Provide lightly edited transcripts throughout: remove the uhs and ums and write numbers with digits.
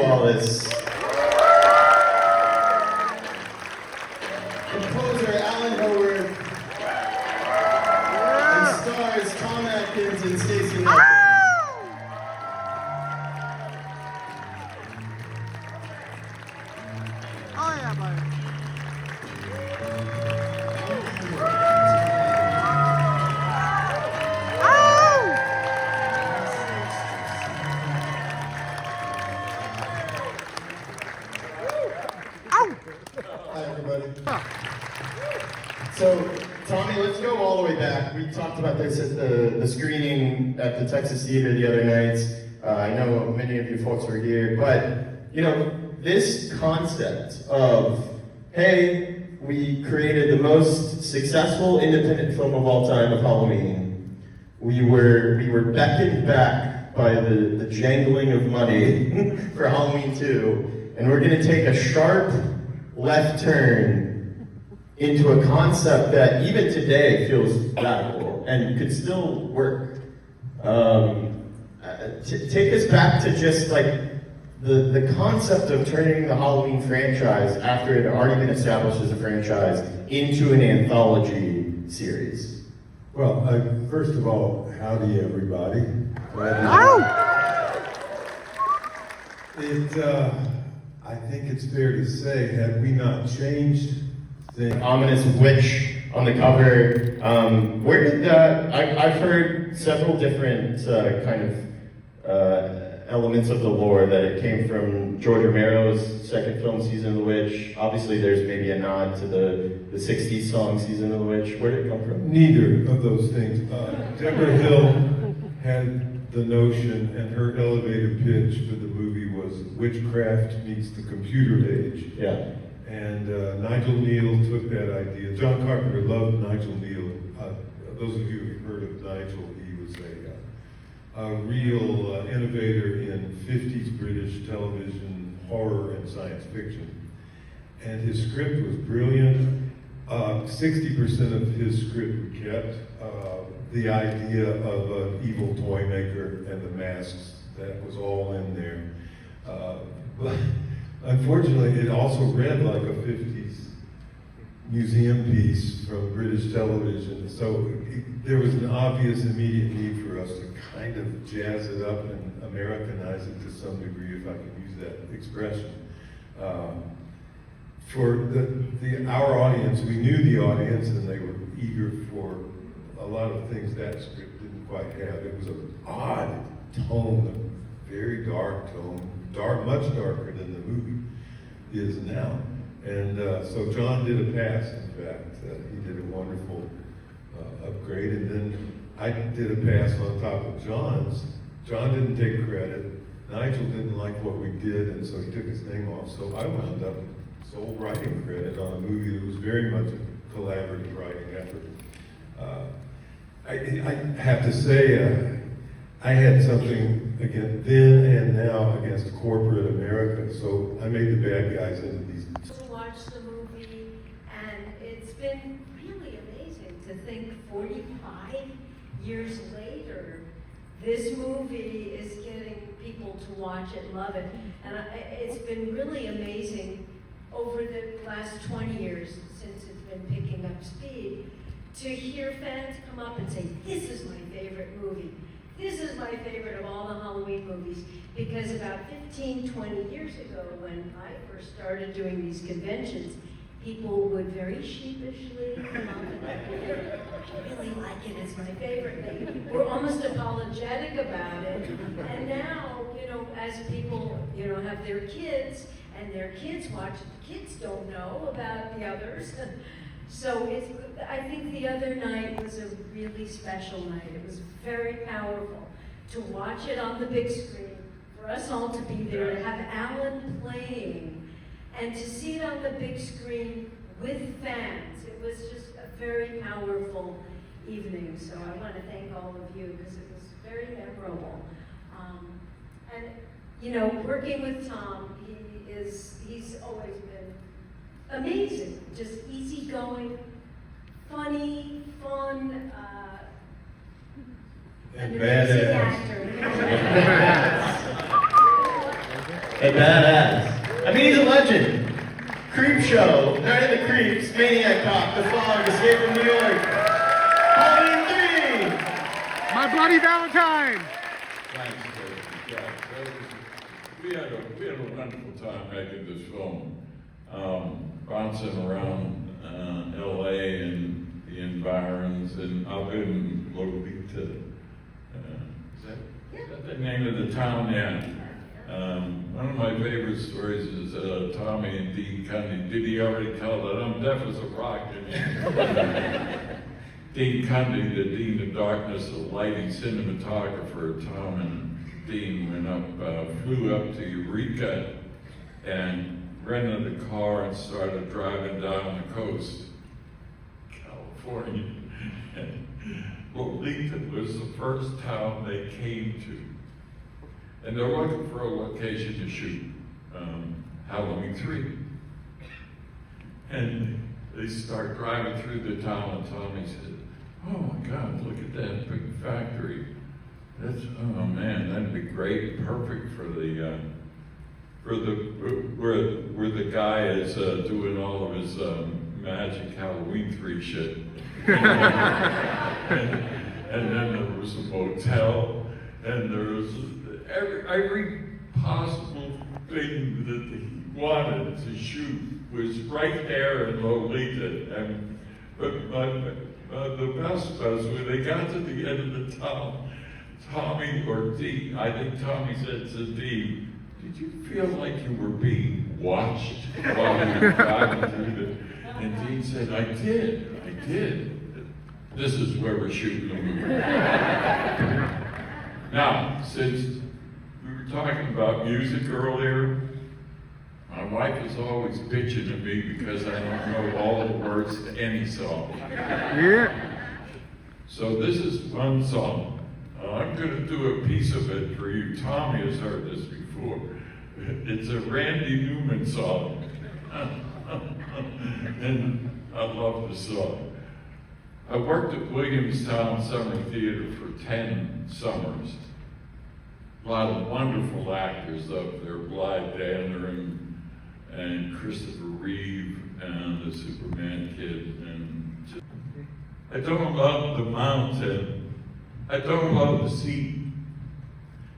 Wallace. Composer Alan Howard. And stars Tom Atkins and Stacey Nelson. Oh yeah, buddy. Hi, everybody. So, Tommy, let's go all the way back. We talked about this at the screening at the Texas Theater the other night. I know many of you folks were here, but, you know, this concept of, hey, we created the most successful independent film of all time of Halloween. We were beckoned back by the jangling of money for Halloween 2, and we're gonna take a sharp left turn into a concept that even today feels radical and could still work. Take us back to just like the concept of turning the Halloween franchise, after it had already been established as a franchise, into an anthology series. Well, first of all, howdy everybody. I think it's fair to say, had we not changed things. Ominous witch on the cover. Where did that? I've heard several different kind of elements of the lore, that it came from George Romero's second film, Season of the Witch. Obviously, there's maybe a nod to the 60s song, Season of the Witch. Where did it come from? Neither of those things. Deborah Hill had the notion, and her elevator pitch for the movie was witchcraft meets the computer age. Yeah. And Nigel Neal took that idea. John Carpenter loved Nigel Neal. Those of you who've heard of Nigel, he was a real innovator in 50s British television, horror, and science fiction. And his script was brilliant. 60% of his script we kept. The idea of an evil toy maker and the masks, that was all in there. But unfortunately, it also read like a 50s museum piece from British television. So there was an obvious immediate need for us to kind of jazz it up and Americanize it to some degree, if I can use that expression. For our audience, we knew the audience, and they were eager for a lot of things that script didn't quite have. It was an odd tone, a very dark tone, much darker than the movie is now. And so John did a pass, in fact. He did a wonderful upgrade, and then I did a pass on top of John's. John didn't take credit. Nigel didn't like what we did, and so he took his name off. So I wound up sole writing credit on a movie that was very much a collaborative writing effort. I have to say, I had something against then and now against corporate America, so I made the bad guys into these. To watch the movie, and it's been really amazing to think 45 years later, this movie is getting people to watch it, love it, and it's been really amazing over the last 20 years since it's been picking up speed, to hear fans come up and say, this is my favorite movie. This is my favorite of all the Halloween movies, because about 15, 20 years ago, when I first started doing these conventions, people would very sheepishly come up and like, I really like it, it's my favorite. They were almost apologetic about it. And now, you know, as people, you know, have their kids, and their kids watch it, the kids don't know about the others. So I think the other night was a really special night. It was very powerful to watch it on the big screen, for us all to be there, to have Alan playing, and to see it on the big screen with fans. It was just a very powerful evening. So I want to thank all of you, because it was very memorable. And you know, working with Tom, he's always been amazing, just easygoing, funny, fun, And an amazing badass. actor. and badass. I mean, he's a legend. Creep Show, Night of the Creeps, Maniac Cop, The Fog, Escape from New York, Halloween 3! My Bloody Valentine! Thanks, Dave. Yeah, we had a wonderful time making this film. Bouncing around LA and the environs, and up in Lolita. Is that the name of the town? Yeah. One of my favorite stories is Tommy and Dean Cundy. Did he already tell that? I'm deaf as a rock. Dean Cundy, the Dean of Darkness, the lighting cinematographer. Tom and Dean went up, flew up to Eureka and rented a car and started driving down the coast, California. And Lolita was the first town they came to. And they're looking for a location to shoot Halloween 3. And they start driving through the town, and Tommy said, "Oh my God, look at that big factory. That's, oh man, that'd be great, perfect for the where the guy is doing all of his magic Halloween 3 shit." and then there was a motel, and there was every possible thing that he wanted to shoot was right there in Lolita. But the best was when they got to the end of the town, Tommy or Dee, I think Tommy said to Dee, "Did you feel like you were being watched while you were driving through the..." And Dean said, I did. This is where we're shooting the movie. Now, since we were talking about music earlier, my wife is always bitching at me because I don't know all the words to any song. Yeah. So this is one song. I'm going to do a piece of it for you. Tommy has heard this before. It's a Randy Newman song. And I love the song. I worked at Williamstown Summer Theater for 10 summers. A lot of wonderful actors up there, Blythe Danner and Christopher Reeve and the Superman kid. And I don't love the mountain. I don't love the sea.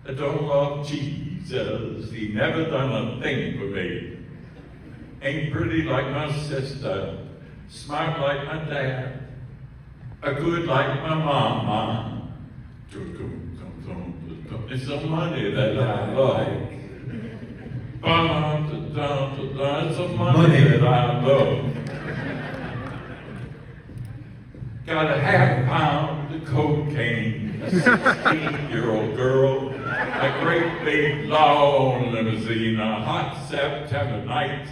I don't love Jesus. He never done a thing for me. Ain't pretty like my sister. Smart like my dad. A good like my mama. It's the money that I like. It's the money that I love. Got a half pound of cocaine, a 16-year-old girl, a great big long limousine, a hot September night.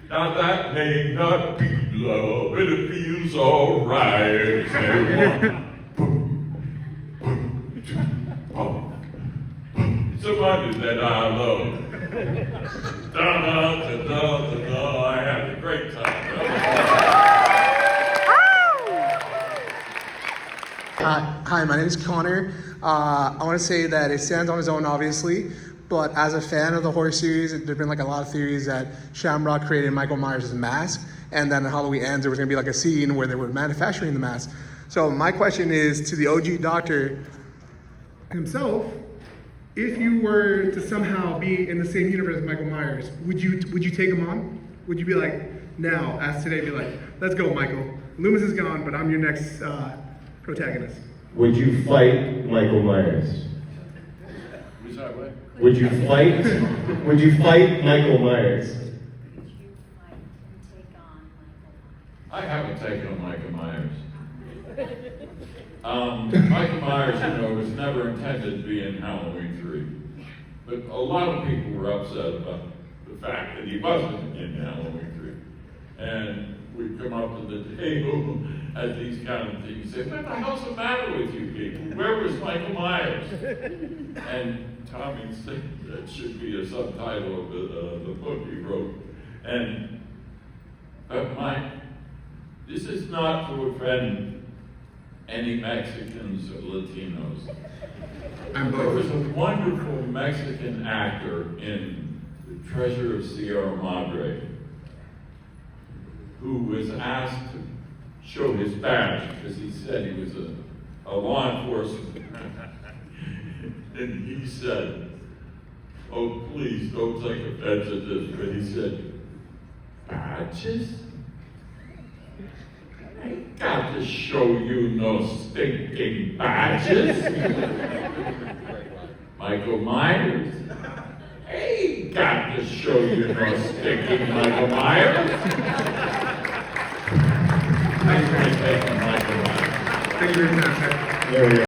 Now that may not be love, but it feels alright. Say one, boom, boom, two, boom. It's the money that I love. I had a great time. Hi, my name is Connor. I want to say that it stands on its own, obviously, but as a fan of the horror series, there's been like a lot of theories that Shamrock created Michael Myers' mask, and then Halloween Ends, there was going to be like a scene where they were manufacturing the mask. So my question is to the OG doctor himself, if you were to somehow be in the same universe as Michael Myers, would you take him on? Would you be like, now, as today, be like, let's go, Michael. Loomis is gone, but I'm your next protagonist. Would you fight Michael Myers? Was that what? Would you fight Michael Myers? I haven't taken on Michael Myers. Michael Myers, was never intended to be in Halloween 3. But a lot of people were upset about the fact that he wasn't in Halloween 3. And we come up to the table at these kind of things and say, what the hell's the matter with you people? Where was Michael Myers? And Tommy said that should be a subtitle of the book he wrote. And this is not to offend any Mexicans or Latinos. There was a wonderful Mexican actor in the treasurer of Sierra Madre, who was asked to show his badge because he said he was a law enforcement. And he said, "Oh, please don't take offense at this," but he said, "Badges? I ain't got to show you no stinking badges." Michael Myers, I ain't got to show you no stinking Michael Myers. Thank you for taking Michael Myers. Thank you very much. There we go.